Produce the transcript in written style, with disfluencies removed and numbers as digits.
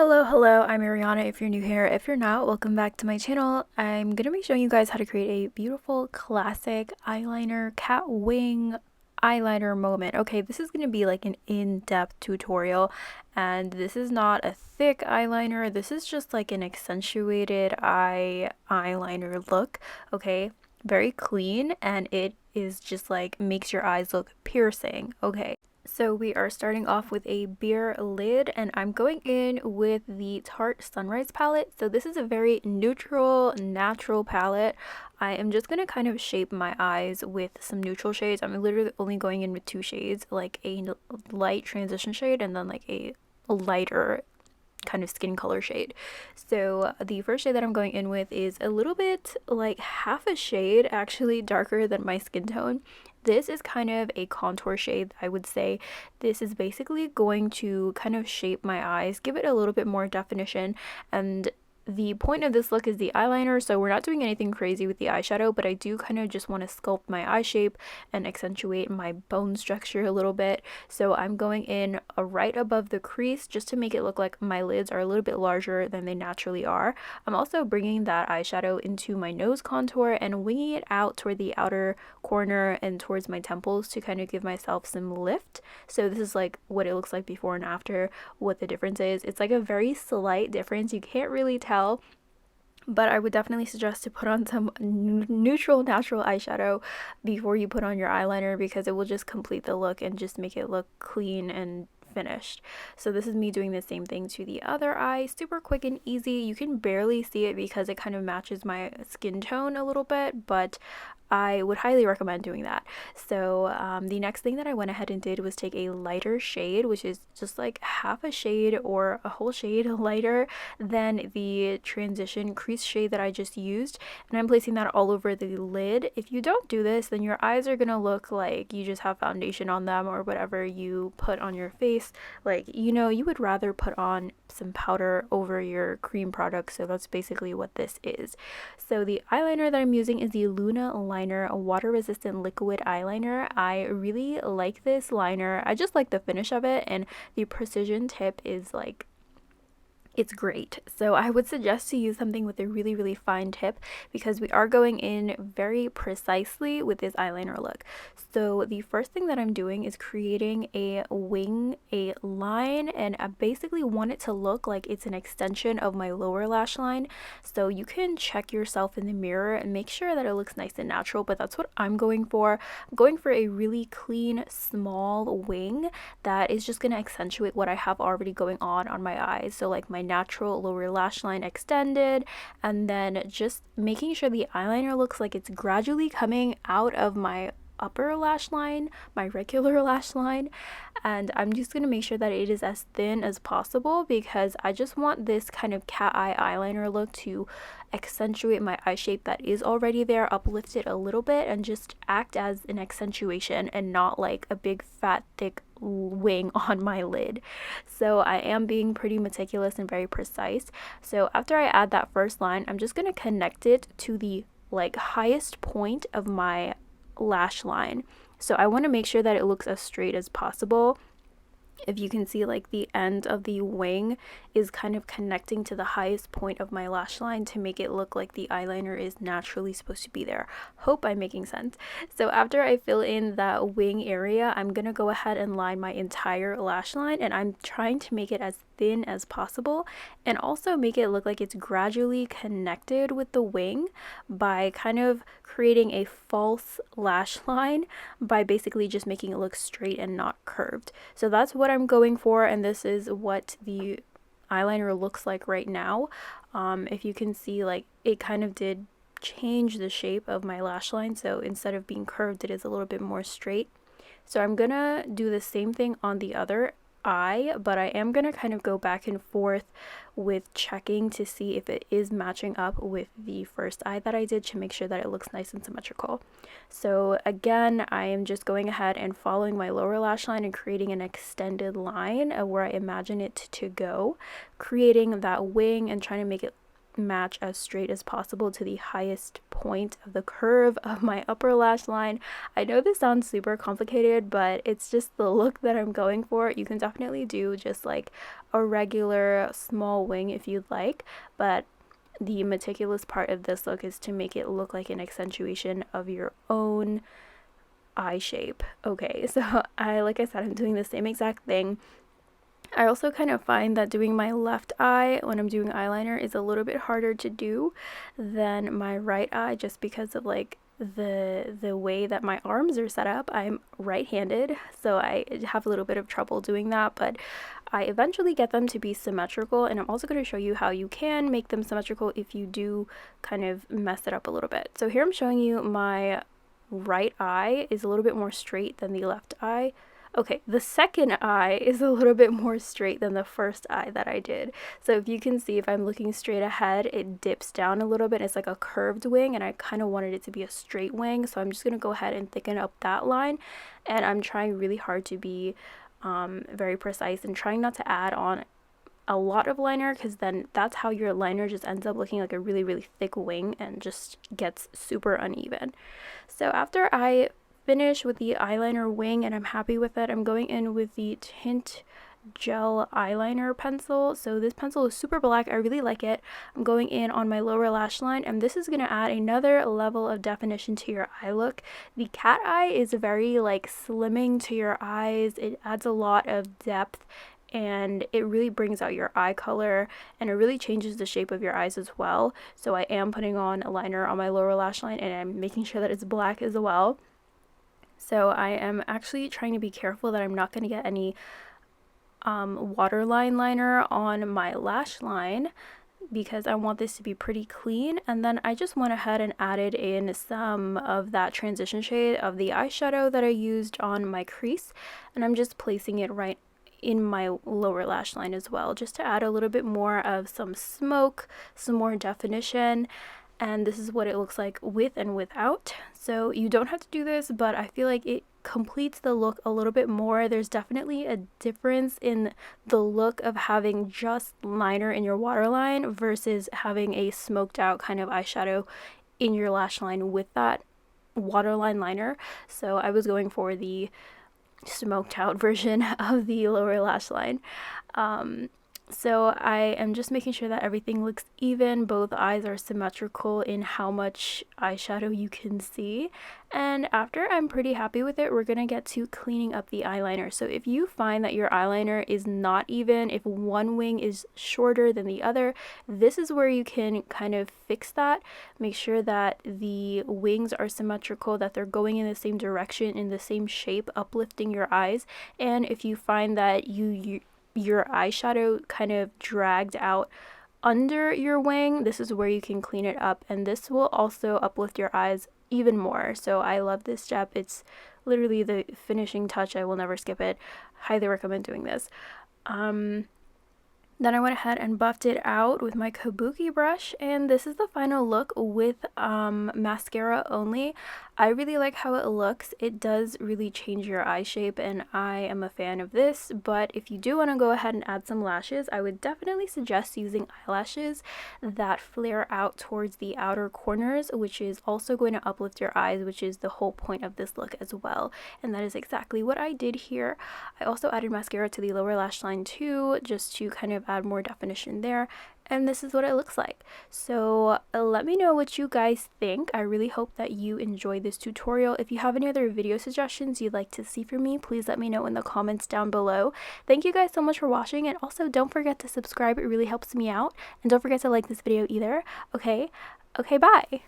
Hello, I'm Ariana if you're new here. If you're not, welcome back to my channel. I'm going to be showing you guys how to create a beautiful classic eyeliner cat wing eyeliner moment. Okay, this is going to be like an in-depth tutorial, and this is not a thick eyeliner. This is just like an accentuated eyeliner look, okay? Very clean, and it is just like makes your eyes look piercing, okay? So we are starting off with a beer lid, and I'm going in with the Tarte Sunrise palette. So this is a very neutral, natural palette. I am just going to kind of shape my eyes with some neutral shades. I'm literally only going in with two shades, like a light transition shade and then like a lighter kind of skin color shade. So the first shade that I'm going in with is a little bit like half a shade actually darker than my skin tone. This is kind of a contour shade, I would say. This is basically going to kind of shape my eyes, give it a little bit more definition, and the point of this look is the eyeliner, so we're not doing anything crazy with the eyeshadow, but I do kind of just want to sculpt my eye shape and accentuate my bone structure a little bit. So I'm going in right above the crease just to make it look like my lids are a little bit larger than they naturally are. I'm also bringing that eyeshadow into my nose contour and winging it out toward the outer corner and towards my temples to kind of give myself some lift. So this is like what it looks like before and after, what the difference is. It's like a very slight difference. You can't really tell, but I would definitely suggest to put on some neutral natural eyeshadow before you put on your eyeliner, because it will just complete the look and just make it look clean and finished. So this is me doing the same thing to the other eye, super quick and easy. You can barely see it because it kind of matches my skin tone a little bit, but I would highly recommend doing that. So the next thing that I went ahead and did was take a lighter shade, which is just like half a shade or a whole shade lighter than the transition crease shade that I just used, and I'm placing that all over the lid. If you don't do this, then your eyes are gonna look like you just have foundation on them or whatever you put on your face. Like, you know, you would rather put on some powder over your cream product, so that's basically what this is. So the eyeliner that I'm using is the Luna Liner, a water-resistant liquid eyeliner. I really like this liner. I just like the finish of it, and the precision tip is like, it's great. So I would suggest to use something with a really fine tip, because we are going in very precisely with this eyeliner look. So the first thing that I'm doing is creating a wing, a line, and I basically want it to look like it's an extension of my lower lash line. So you can check yourself in the mirror and make sure that it looks nice and natural, but that's what I'm going for. I'm going for a really clean, small wing that is just going to accentuate what I have already going on my eyes. So like my natural lower lash line extended, and then just making sure the eyeliner looks like it's gradually coming out of my upper lash line, my regular lash line, and I'm just going to make sure that it is as thin as possible, because I just want this kind of cat eye eyeliner look to accentuate my eye shape that is already there, uplift it a little bit, and just act as an accentuation and not like a big fat thick wing on my lid. So I am being pretty meticulous and very precise. So after I add that first line, I'm just going to connect it to the like highest point of my lash line. So I want to make sure that it looks as straight as possible. If you can see, like the end of the wing is kind of connecting to the highest point of my lash line to make it look like the eyeliner is naturally supposed to be there. Hope I'm making sense. So after I fill in that wing area, I'm gonna go ahead and line my entire lash line, and I'm trying to make it as thin as possible and also make it look like it's gradually connected with the wing by kind of creating a false lash line by basically just making it look straight and not curved. So that's what I'm going for, and this is what the eyeliner looks like right now. If you can see, like it kind of did change the shape of my lash line, so instead of being curved, it is a little bit more straight. So I'm gonna do the same thing on the other eye, but I am gonna kind of go back and forth with checking to see if it is matching up with the first eye that I did, to make sure that it looks nice and symmetrical. So again, I am just going ahead and following my lower lash line and creating an extended line where I imagine it to go, creating that wing and trying to match as straight as possible to the highest point of the curve of my upper lash line. I know this sounds super complicated, but it's just the look that I'm going for. You can definitely do just like a regular small wing if you'd like, but the meticulous part of this look is to make it look like an accentuation of your own eye shape. Okay, so like I said, I'm doing the same exact thing. I also kind of find that doing my left eye when I'm doing eyeliner is a little bit harder to do than my right eye, just because of like the way that my arms are set up. I'm right-handed, so I have a little bit of trouble doing that, but I eventually get them to be symmetrical, and I'm also going to show you how you can make them symmetrical if you do kind of mess it up a little bit. So here I'm showing you my right eye is a little bit more straight than the left eye. Okay, the second eye is a little bit more straight than the first eye that I did. So if you can see, if I'm looking straight ahead, it dips down a little bit. It's like a curved wing, and I kind of wanted it to be a straight wing. So I'm just going to go ahead and thicken up that line. And I'm trying really hard to be very precise and trying not to add on a lot of liner, because then that's how your liner just ends up looking like a really, really thick wing and just gets super uneven. So after I finish with the eyeliner wing and I'm happy with it, I'm going in with the Tint Gel eyeliner pencil. So this pencil is super black. I really like it. I'm going in on my lower lash line, and this is going to add another level of definition to your eye look. The cat eye is very like slimming to your eyes. It adds a lot of depth, and it really brings out your eye color, and it really changes the shape of your eyes as well. So I am putting on a liner on my lower lash line, and I'm making sure that it's black as well. So I am actually trying to be careful that I'm not going to get any waterline liner on my lash line, because I want this to be pretty clean. And then I just went ahead and added in some of that transition shade of the eyeshadow that I used on my crease, and I'm just placing it right in my lower lash line as well, just to add a little bit more of some smoke, some more definition. And this is what it looks like with and without. So you don't have to do this, but I feel like it completes the look a little bit more. There's definitely a difference in the look of having just liner in your waterline versus having a smoked out kind of eyeshadow in your lash line with that waterline liner. So I was going for the smoked out version of the lower lash line. So I am just making sure that everything looks even, both eyes are symmetrical in how much eyeshadow you can see. And after I'm pretty happy with it, we're going to get to cleaning up the eyeliner. So if you find that your eyeliner is not even, if one wing is shorter than the other, this is where you can kind of fix that. Make sure that the wings are symmetrical, that they're going in the same direction, in the same shape, uplifting your eyes. And if you find that your eyeshadow kind of dragged out under your wing, this is where you can clean it up, and this will also uplift your eyes even more. So I love this step. It's literally the finishing touch. I will never skip it. Highly recommend doing this. Then I went ahead and buffed it out with my kabuki brush, and this is the final look with mascara only. I really like how it looks. It does really change your eye shape, and I am a fan of this. But if you do want to go ahead and add some lashes, I would definitely suggest using eyelashes that flare out towards the outer corners, which is also going to uplift your eyes, which is the whole point of this look as well. And that is exactly what I did here. I also added mascara to the lower lash line too, just to kind of add more definition there, and this is what it looks like. So let me know what you guys think. I really hope that you enjoyed this tutorial. If you have any other video suggestions you'd like to see from me, please let me know in the comments down below. Thank you guys so much for watching, and also don't forget to subscribe. It really helps me out, and don't forget to like this video either. Okay, bye.